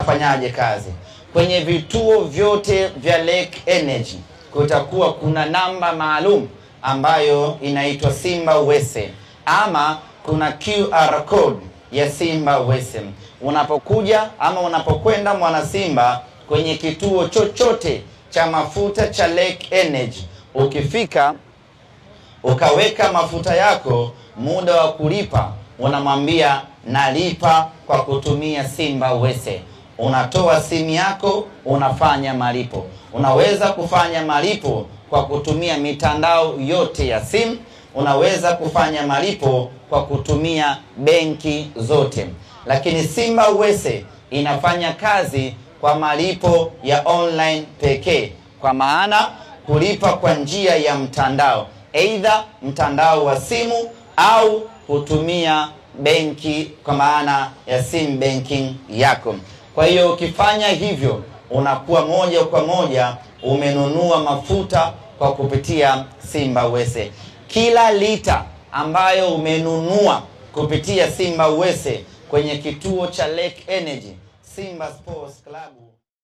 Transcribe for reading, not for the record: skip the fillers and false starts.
Fanyaje kazi? Kwenye vituo vyote vya Lake Energy kutakuwa kuna namba maalum ambayo inaitwa Simba Wese, ama kuna QR code ya Simba Wese. Unapokuja ama unapokwenda mwana Simba kwenye kituo chochote cha mafuta cha Lake Energy, ukifika ukaweka mafuta yako, muda wa kulipa unamwambia nalipa kwa kutumia Simba Wese. Unatoa simu yako, unafanya malipo. Unaweza kufanya malipo kwa kutumia mitandao yote ya simu. Unaweza kufanya malipo kwa kutumia benki zote. Lakini Simba Wese inafanya kazi kwa malipo ya online pekee, kwa maana kulipa kwa njia ya mtandao, either mtandao wa simu au kutumia benki kwa maana ya sim banking yako. Kwa hiyo ukifanya hivyo unakuwa moja kwa moja umenunua mafuta kwa kupitia Simba Wese. Kila lita ambayo umenunua kupitia Simba Wese kwenye kituo cha Lake Energy, Simba Sports Club